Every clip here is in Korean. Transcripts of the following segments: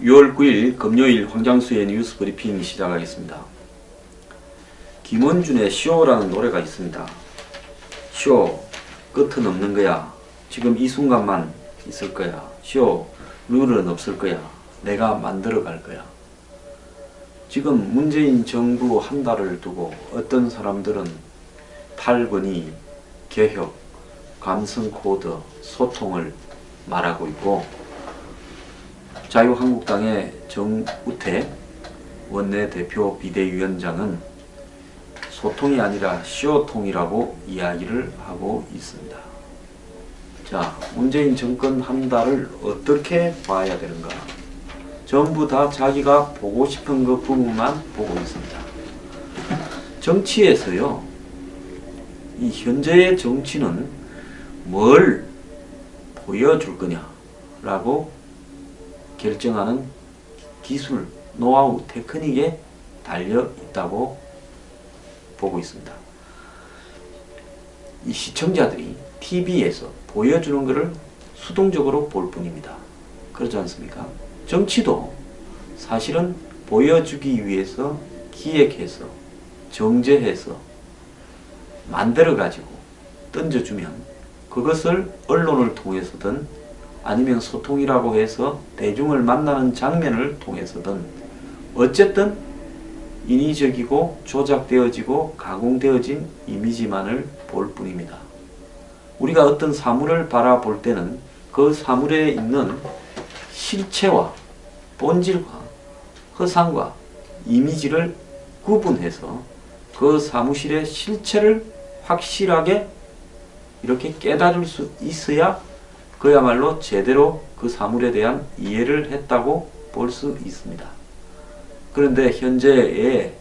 6월 9일 금요일 황장수의 뉴스 브리핑 시작하겠습니다. 김원준의 쇼라는 노래가 있습니다. 쇼, 끝은 없는 거야. 지금 이 순간만 있을 거야. 쇼, 룰은 없을 거야. 내가 만들어 갈 거야. 지금 문재인 정부 한 달을 두고 어떤 사람들은 탈권위, 개혁, 감성 코드, 소통을 말하고 있고, 자유한국당의 정우택 원내대표 비대위원장은 소통이 아니라 쇼통이라고 이야기를 하고 있습니다. 자, 문재인 정권 한 달을 어떻게 봐야 되는가? 전부 다 자기가 보고 싶은 그 부분만 보고 있습니다. 정치에서요, 이 현재의 정치는 뭘 보여줄 거냐라고 결정하는 기술, 노하우, 테크닉에 달려 있다고 보고 있습니다. 이 시청자들이 TV에서 보여주는 것을 수동적으로 볼 뿐입니다. 그렇지 않습니까? 정치도 사실은 보여주기 위해서 기획해서 정제해서 만들어가지고 던져주면 그것을 언론을 통해서든 아니면 소통이라고 해서 대중을 만나는 장면을 통해서든 어쨌든 인위적이고 조작되어지고 가공되어진 이미지만을 볼 뿐입니다. 우리가 어떤 사물을 바라볼 때는 그 사물에 있는 실체와 본질과 허상과 이미지를 구분해서 그 사무실의 실체를 확실하게 이렇게 깨달을 수 있어야 그야말로 제대로 그 사물에 대한 이해를 했다고 볼 수 있습니다. 그런데 현재의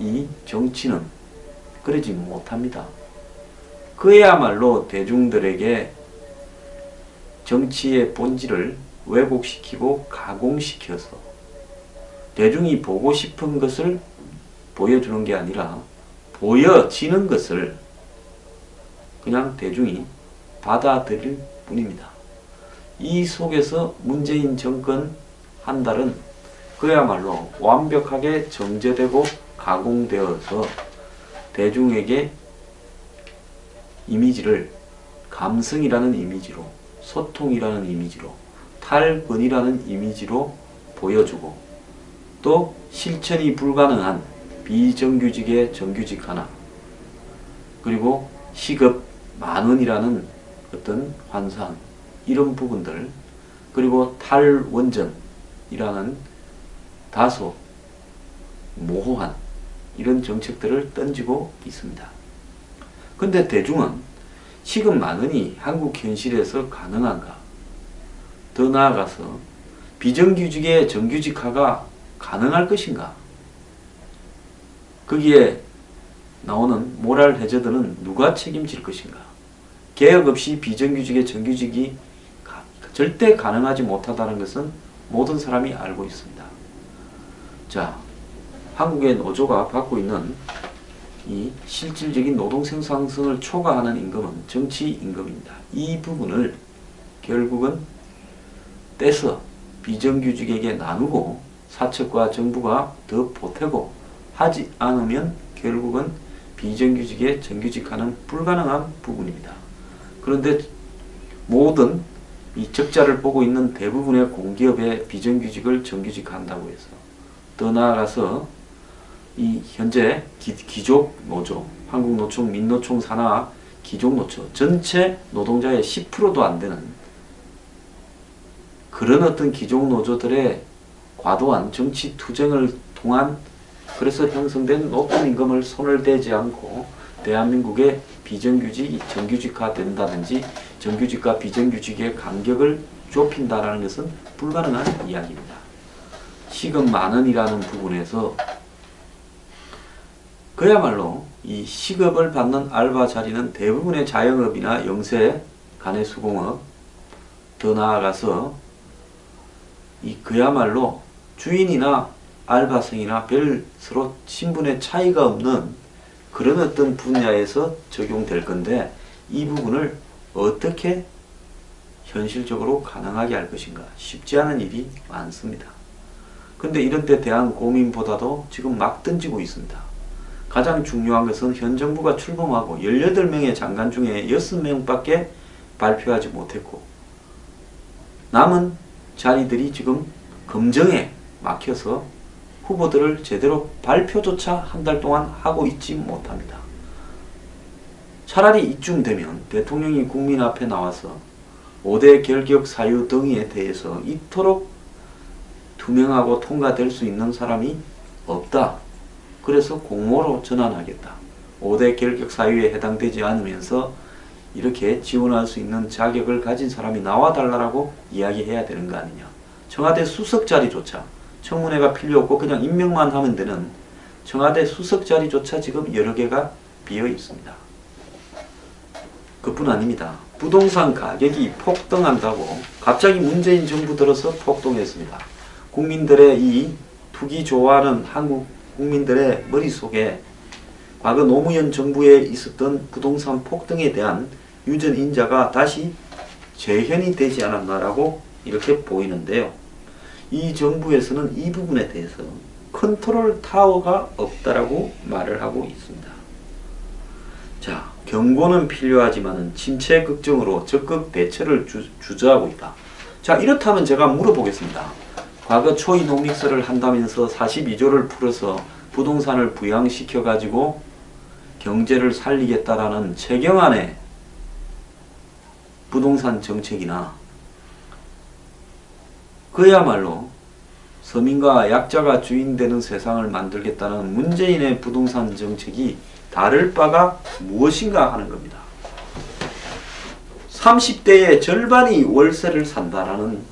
이 정치는 그러지 못합니다. 그야말로 대중들에게 정치의 본질을 왜곡시키고 가공시켜서 대중이 보고 싶은 것을 보여주는 게 아니라 보여지는 것을 그냥 대중이 받아들일 뿐입니다. 이 속에서 문재인 정권 한 달은 그야말로 완벽하게 정제되고 가공되어서 대중에게 이미지를 감성이라는 이미지로, 소통이라는 이미지로, 탈권이라는 이미지로 보여주고, 또 실천이 불가능한 비정규직의 정규직 하나, 그리고 시급 10,000원이라는 어떤 환상, 이런 부분들, 그리고 탈원전이라는 다소 모호한 이런 정책들을 던지고 있습니다. 근데 대중은 시급 10,000원이 한국 현실에서 가능한가? 더 나아가서 비정규직의 정규직화가 가능할 것인가? 거기에 나오는 모랄 해저드는 누가 책임질 것인가? 개혁 없이 비정규직의 정규직이 절대 가능하지 못하다는 것은 모든 사람이 알고 있습니다. 자, 한국의 노조가 받고 있는 이 실질적인 노동 생산성을 초과하는 임금은 정치 임금입니다. 이 부분을 결국은 떼서 비정규직에게 나누고 사측과 정부가 더 보태고 하지 않으면 결국은 비정규직의 정규직화는 불가능한 부분입니다. 그런데 모든 이 적자를 보고 있는 대부분의 공기업의 비정규직을 정규직화한다고 해서, 더 나아가서 이 현재 기족 노조, 한국노총, 민노총 산하 기족 노조 전체 노동자의 10%도 안 되는 그런 어떤 기족 노조들의 과도한 정치 투쟁을 통한, 그래서 형성된 높은 임금을 손을 대지 않고 대한민국의 비정규직이 정규직화 된다든지 정규직과 비정규직의 간격을 좁힌다라는 것은 불가능한 이야기입니다. 시급 10,000원이라는 부분에서 그야말로 이 시급을 받는 알바 자리는 대부분의 자영업이나 영세, 가내수공업, 더 나아가서 이 그야말로 주인이나 알바생이나 별 서로 신분의 차이가 없는 그런 어떤 분야에서 적용될 건데, 이 부분을 어떻게 현실적으로 가능하게 할 것인가? 쉽지 않은 일이 많습니다. 근데 이런 데 대한 고민보다도 지금 막 던지고 있습니다. 가장 중요한 것은 현 정부가 출범하고 18명의 장관 중에 6명밖에 발표하지 못했고 남은 자리들이 지금 검증에 막혀서 후보들을 제대로 발표조차 한 달 동안 하고 있지 못합니다. 차라리 이쯤 되면 대통령이 국민 앞에 나와서 5대 결격 사유 등에 대해서 이토록 투명하고 통과될 수 있는 사람이 없다. 그래서 공모로 전환하겠다. 5대 결격 사유에 해당되지 않으면서 이렇게 지원할 수 있는 자격을 가진 사람이 나와달라고 이야기해야 되는 거 아니냐. 청와대 수석 자리조차 청문회가 필요 없고 그냥 임명만 하면 되는 청와대 수석 자리조차 지금 여러 개가 비어 있습니다. 그뿐 아닙니다. 부동산 가격이 폭등한다고 갑자기 문재인 정부 들어서 폭등했습니다. 국민들의 이 투기 좋아하는 한국 국민들의 머릿속에 과거 노무현 정부에 있었던 부동산 폭등에 대한 유전인자가 다시 재현이 되지 않았나라고 이렇게 보이는데요. 이 정부에서는 이 부분에 대해서 컨트롤 타워가 없다라고 말을 하고 있습니다. 자, 경고는 필요하지만 침체 걱정으로 적극 대처를 주저하고 있다. 자, 이렇다면 제가 물어보겠습니다. 과거 초이 농립설을 한다면서 42조를 풀어서 부동산을 부양시켜 가지고 경제를 살리겠다라는 최경환의 부동산 정책이나 그야말로 서민과 약자가 주인 되는 세상을 만들겠다는 문재인의 부동산 정책이 다를 바가 무엇인가 하는 겁니다. 30대의 절반이 월세를 산다라는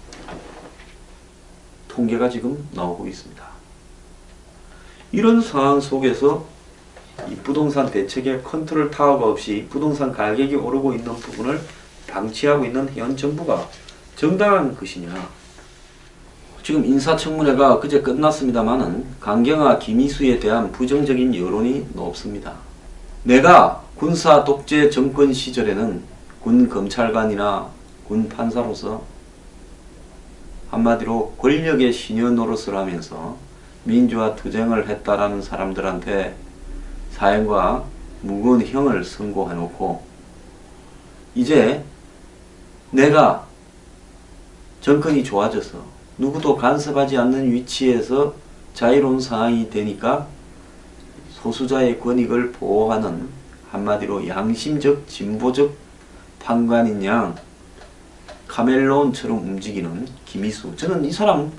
통계가 지금 나오고 있습니다. 이런 상황 속에서 이 부동산 대책의 컨트롤 타워가 없이 부동산 가격이 오르고 있는 부분을 방치하고 있는 현 정부가 정당한 것이냐. 지금 인사청문회가 그제 끝났습니다마는 강경화 김희수에 대한 부정적인 여론이 높습니다. 내가 군사 독재 정권 시절에는 군 검찰관이나 군 판사로서 한마디로 권력의 시녀 노릇을 하면서 민주화 투쟁을 했다라는 사람들한테 사형과 무거운 형을 선고해놓고 이제 내가 정권이 좋아져서 누구도 간섭하지 않는 위치에서 자유로운 상황이 되니까 소수자의 권익을 보호하는 한마디로 양심적 진보적 판관인 양 카멜론처럼 움직이는 김희수, 저는 이 사람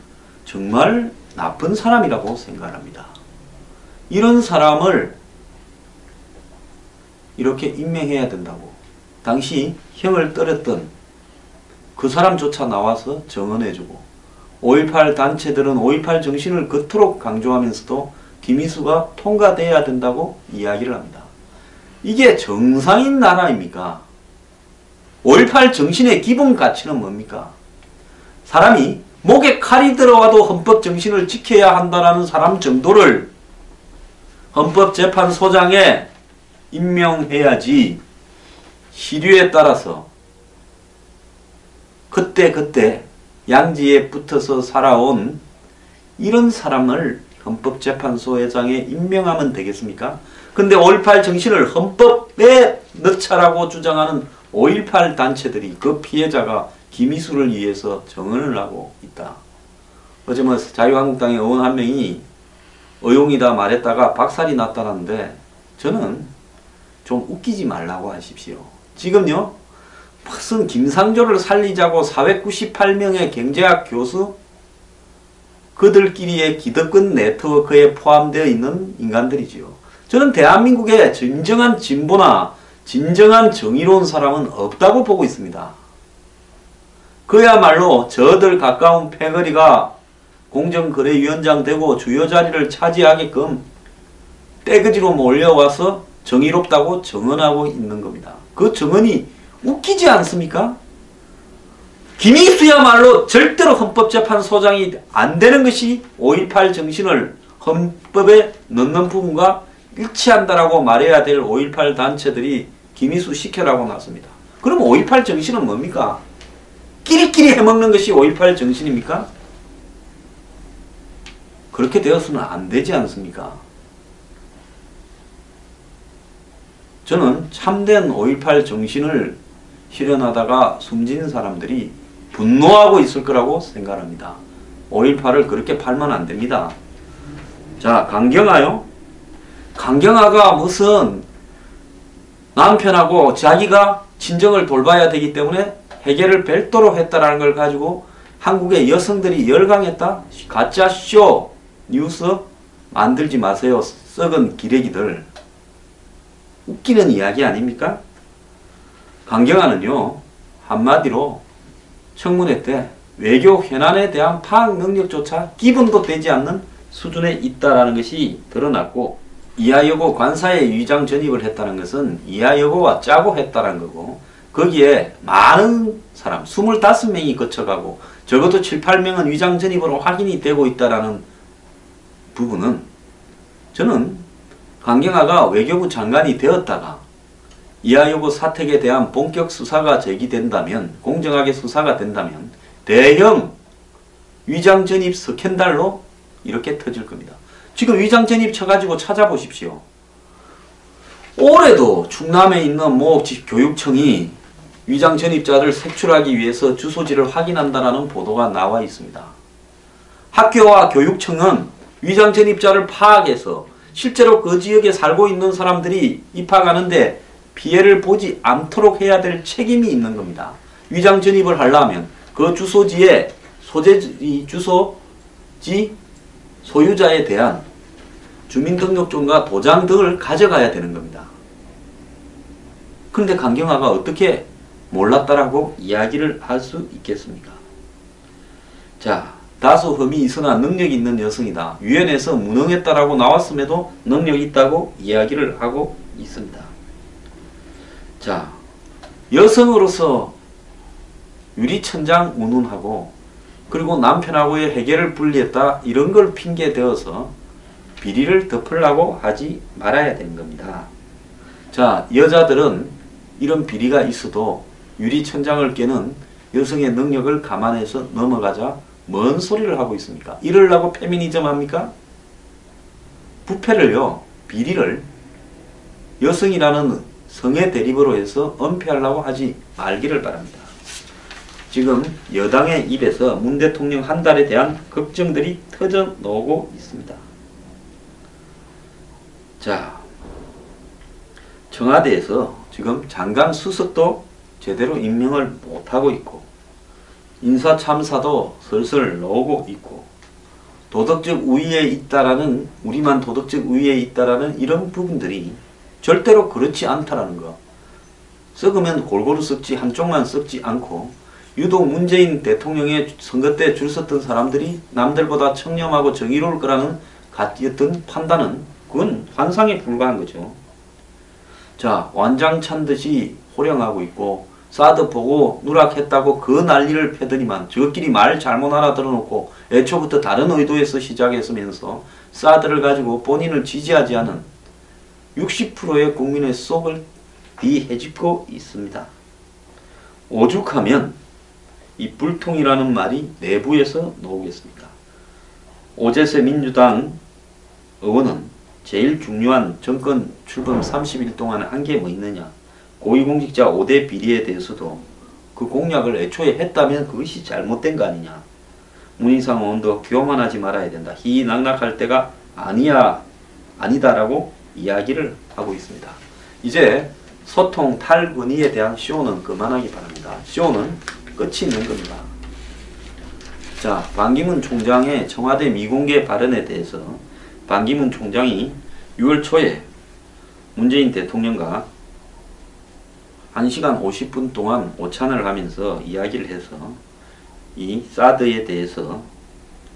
정말 나쁜 사람이라고 생각합니다. 이런 사람을 이렇게 임명해야 된다고. 당시 형을 떨었던 그 사람조차 나와서 정언해주고 5.18 단체들은 5.18 정신을 그토록 강조하면서도 김희수가 통과돼야 된다고 이야기를 합니다. 이게 정상인 나라입니까? 5.18 정신의 기본 가치는 뭡니까? 사람이 목에 칼이 들어와도 헌법 정신을 지켜야 한다라는 사람 정도를 헌법재판소장에 임명해야지 시류에 따라서 그때 양지에 붙어서 살아온 이런 사람을 헌법재판소장에 임명하면 되겠습니까? 근데 5.18 정신을 헌법에 넣자라고 주장하는 5.18 단체들이 그 피해자가 김희수를 위해서 정언을 하고 있다. 어제 뭐 자유한국당의 의원 한 명이 의용이다 말했다가 박살이 났다는데 저는 좀 웃기지 말라고 하십시오. 지금요 무슨 김상조를 살리자고 498명의 경제학 교수 그들끼리의 기득권 네트워크에 포함되어 있는 인간들이지요. 저는 대한민국의 진정한 진보나 진정한 정의로운 사람은 없다고 보고 있습니다. 그야말로 저들 가까운 패거리가 공정거래위원장 되고 주요 자리를 차지하게끔 떼거지로 몰려와서 정의롭다고 정언하고 있는 겁니다. 그 정언이 웃기지 않습니까? 김희수야말로 절대로 헌법재판소장이 안 되는 것이 5.18 정신을 헌법에 넣는 부분과 일치한다라고 말해야 될 5.18 단체들이 김희수 시켜라고 나섭니다. 그럼 5.18 정신은 뭡니까? 끼리끼리 해먹는 것이 5.18 정신입니까? 그렇게 되어서는 안 되지 않습니까? 저는 참된 5.18 정신을 실현하다가 숨진 사람들이 분노하고 있을 거라고 생각합니다. 5.18을 그렇게 팔면 안 됩니다. 자, 강경하요? 강경하가 무슨 남편하고 자기가 친정을 돌봐야 되기 때문에 해결을 별도로 했다라는 걸 가지고 한국의 여성들이 열광했다? 가짜 쇼 뉴스 만들지 마세요. 썩은 기레기들. 웃기는 이야기 아닙니까? 강경하는요, 한마디로 청문회 때 외교 현안에 대한 파악 능력조차 기본도 되지 않는 수준에 있다라는 것이 드러났고, 이하여고 관사에 위장 전입을 했다는 것은 이하여고와 짜고 했다는 거고, 거기에 많은 사람 25명이 거쳐가고 적어도 7, 8명은 위장 전입으로 확인이 되고 있다라는 부분은, 저는 강경하가 외교부 장관이 되었다가 이하여고 사택에 대한 본격 수사가 제기된다면, 공정하게 수사가 된다면 대형 위장 전입 스캔들로 이렇게 터질 겁니다. 지금 위장 전입 쳐가지고 찾아보십시오. 올해도 충남에 있는 모 교육청이 위장 전입자를 색출하기 위해서 주소지를 확인한다라는 보도가 나와 있습니다. 학교와 교육청은 위장 전입자를 파악해서 실제로 그 지역에 살고 있는 사람들이 입학하는데 피해를 보지 않도록 해야 될 책임이 있는 겁니다. 위장 전입을 하려면 그 주소지에 주소지 소유자에 대한 주민등록증과 도장 등을 가져가야 되는 겁니다. 그런데 강경하가 어떻게 몰랐다라고 이야기를 할 수 있겠습니까? 자, 다소 흠이 있으나 능력 있는 여성이다. 유엔에서 무능했다라고 나왔음에도 능력이 있다고 이야기를 하고 있습니다. 자, 여성으로서 유리천장 운운하고 그리고 남편하고의 해결을 분리했다, 이런 걸 핑계 대어서 비리를 덮으려고 하지 말아야 되는 겁니다. 자, 여자들은 이런 비리가 있어도 유리천장을 깨는 여성의 능력을 감안해서 넘어가자 뭔 소리를 하고 있습니까? 이러려고 페미니즘 합니까? 부패를요, 비리를 여성이라는 성의 대립으로 해서 은폐하려고 하지 말기를 바랍니다. 지금 여당의 입에서 문 대통령 한 달에 대한 걱정들이 터져 나오고 있습니다. 자, 청와대에서 지금 장관 수석도 제대로 임명을 못하고 있고, 인사참사도 슬슬 나오고 있고, 도덕적 우위에 있다라는, 우리만 도덕적 우위에 있다라는 이런 부분들이 절대로 그렇지 않다라는 거. 썩으면 골고루 썩지 한쪽만 썩지 않고, 유독 문재인 대통령의 선거 때 줄 섰던 사람들이 남들보다 청렴하고 정의로울 거라는 어떤 판단은, 그건 환상에 불과한 거죠. 자, 완장 찬 듯이 호령하고 있고, 사드 보고 누락했다고 그 난리를 패더니만 저끼리 말 잘못 알아들어놓고 애초부터 다른 의도에서 시작했으면서 사드를 가지고 본인을 지지하지 않은 60%의 국민의 속을 뒤헤집고 있습니다. 오죽하면 이 불통이라는 말이 내부에서 나오겠습니까? 오재세 민주당 의원은 제일 중요한 정권 출범 30일 동안 한 게 뭐 있느냐? 고위공직자 5대 비리에 대해서도 그 공약을 애초에 했다면 그것이 잘못된 거 아니냐? 문희상 의원도 교만하지 말아야 된다. 희낙낙할 때가 아니다라고 이야기를 하고 있습니다. 이제 소통 탈권위에 대한 쇼는 그만하기 바랍니다. 쇼는 끝이 있는 겁니다. 자, 반기문 총장의 청와대 미공개 발언에 대해서 반기문 총장이 6월 초에 문재인 대통령과 1시간 50분 동안 오찬을 하면서 이야기를 해서 이 사드에 대해서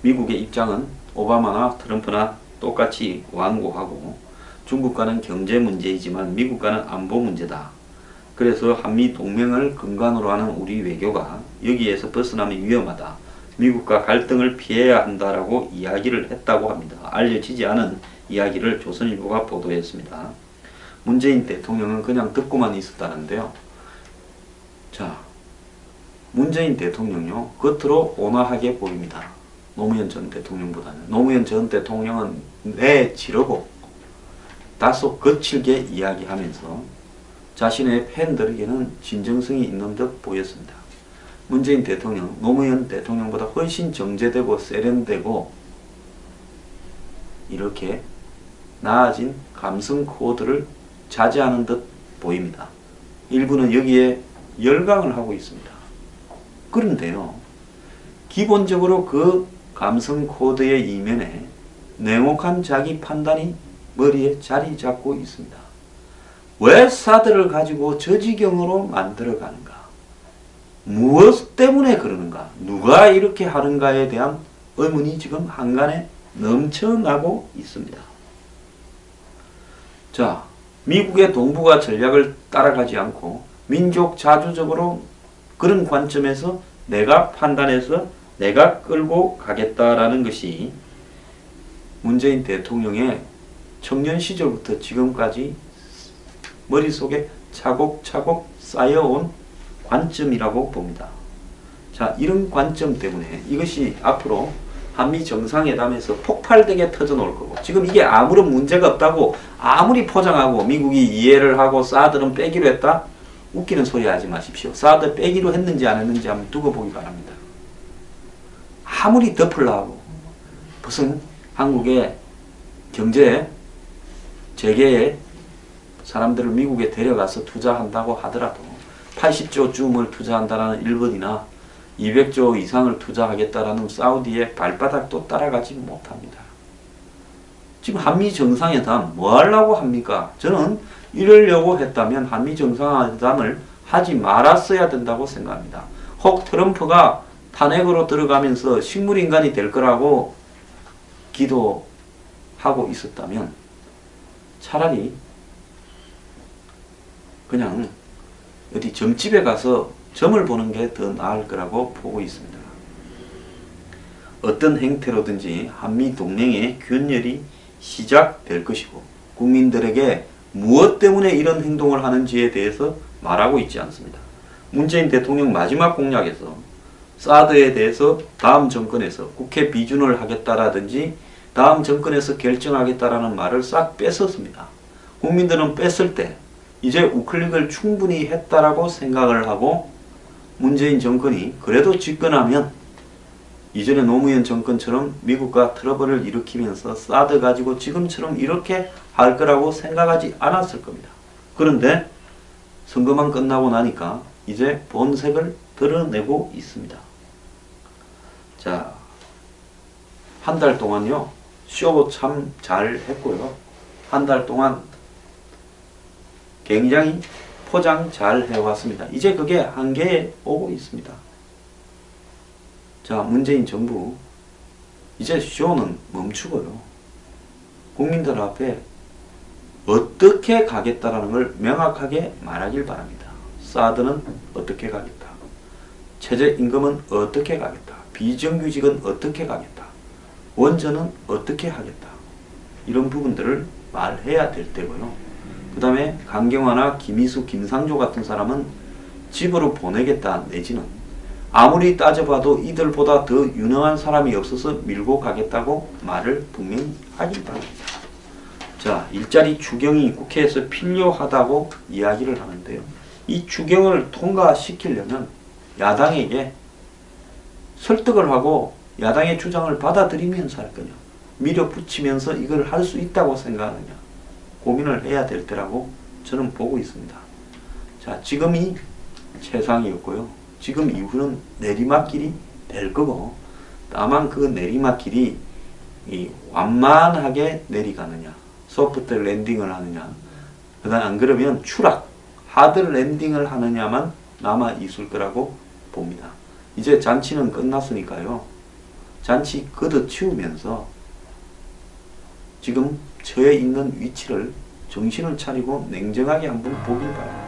미국의 입장은 오바마나 트럼프나 똑같이 완고하고, 중국과는 경제 문제이지만 미국과는 안보 문제다. 그래서 한미 동맹을 근간으로 하는 우리 외교가 여기에서 벗어나면 위험하다. 미국과 갈등을 피해야 한다라고 이야기를 했다고 합니다. 알려지지 않은 이야기를 조선일보가 보도했습니다. 문재인 대통령은 그냥 듣고만 있었다는데요. 자, 문재인 대통령요, 겉으로 온화하게 보입니다. 노무현 전 대통령보다는. 노무현 전 대통령은 내지르고 다소 거칠게 이야기하면서 자신의 팬들에게는 진정성이 있는 듯 보였습니다. 문재인 대통령, 노무현 대통령보다 훨씬 정제되고 세련되고 이렇게 나아진 감성 코드를 자제하는 듯 보입니다. 일부는 여기에 열광을 하고 있습니다. 그런데요, 기본적으로 그 감성 코드의 이면에 냉혹한 자기 판단이 머리에 자리 잡고 있습니다. 왜 사드를 가지고 저 지경으로 만들어가는가? 무엇 때문에 그러는가? 누가 이렇게 하는가에 대한 의문이 지금 한간에 넘쳐나고 있습니다. 자, 미국의 동북아 전략을 따라가지 않고 민족 자주적으로 그런 관점에서 내가 판단해서 내가 끌고 가겠다라는 것이 문재인 대통령의 청년 시절부터 지금까지 머릿속에 차곡차곡 쌓여온 관점이라고 봅니다. 자, 이런 관점 때문에 이것이 앞으로 한미 정상회담에서 폭발되게 터져 놓을 거고, 지금 이게 아무런 문제가 없다고 아무리 포장하고 미국이 이해를 하고 사드는 빼기로 했다? 웃기는 소리 하지 마십시오. 사드 빼기로 했는지 안 했는지 한번 두고 보기 바랍니다. 아무리 덮으려 하고 무슨 한국의 경제 재계에 사람들을 미국에 데려가서 투자한다고 하더라도 80조 쯤을 투자한다는 일본이나 200조 이상을 투자하겠다라는 사우디의 발바닥도 따라가지 못합니다. 지금 한미 정상회담 뭐 하려고 합니까? 저는 이러려고 했다면 한미 정상회담을 하지 말았어야 된다고 생각합니다. 혹 트럼프가 탄핵으로 들어가면서 식물인간이 될 거라고 기도하고 있었다면 차라리 그냥 어디 점집에 가서 점을 보는 게 더 나을 거라고 보고 있습니다. 어떤 행태로든지 한미 동맹의 균열이 시작될 것이고 국민들에게 무엇 때문에 이런 행동을 하는지에 대해서 말하고 있지 않습니다. 문재인 대통령 마지막 공약에서 사드에 대해서 다음 정권에서 국회 비준을 하겠다라든지 다음 정권에서 결정하겠다라는 말을 싹 뺐었습니다. 국민들은 뺐을 때 이제 우클릭을 충분히 했다라고 생각을 하고 문재인 정권이 그래도 집권하면 이전에 노무현 정권처럼 미국과 트러블을 일으키면서 사드 가지고 지금처럼 이렇게 할 거라고 생각하지 않았을 겁니다. 그런데 선거만 끝나고 나니까 이제 본색을 드러내고 있습니다. 자, 한 달 동안요, 쇼 참 잘 했고요. 한 달 동안 굉장히 포장 잘 해왔습니다. 이제 그게 한계에 오고 있습니다. 자, 문재인 정부 이제 쇼는 멈추고요. 국민들 앞에 어떻게 가겠다라는 걸 명확하게 말하길 바랍니다. 사드는 어떻게 가겠다. 최저임금은 어떻게 가겠다. 비정규직은 어떻게 가겠다. 원전은 어떻게 하겠다. 이런 부분들을 말해야 될 때고요. 그 다음에 강경화나 김희수, 김상조 같은 사람은 집으로 보내겠다 내지는 아무리 따져봐도 이들보다 더 유능한 사람이 없어서 밀고 가겠다고 말을 분명히 하길 바랍니다. 자, 일자리 추경이 국회에서 필요하다고 이야기를 하는데요. 이 추경을 통과시키려면 야당에게 설득을 하고 야당의 주장을 받아들이면서 할 거냐, 밀어붙이면서 이걸 할 수 있다고 생각하느냐 고민을 해야 될 때라고 저는 보고 있습니다. 자, 지금이 최상이었고요. 지금 이후는 내리막길이 될 거고, 다만 그 내리막길이 완만하게 내려가느냐, 소프트 랜딩을 하느냐, 그다음 안 그러면 추락, 하드 랜딩을 하느냐만 남아 있을 거라고 봅니다. 이제 잔치는 끝났으니까요. 잔치 걷어치우면서 지금 처해 있는 위치를 정신을 차리고 냉정하게 한번 보길 바랍니다.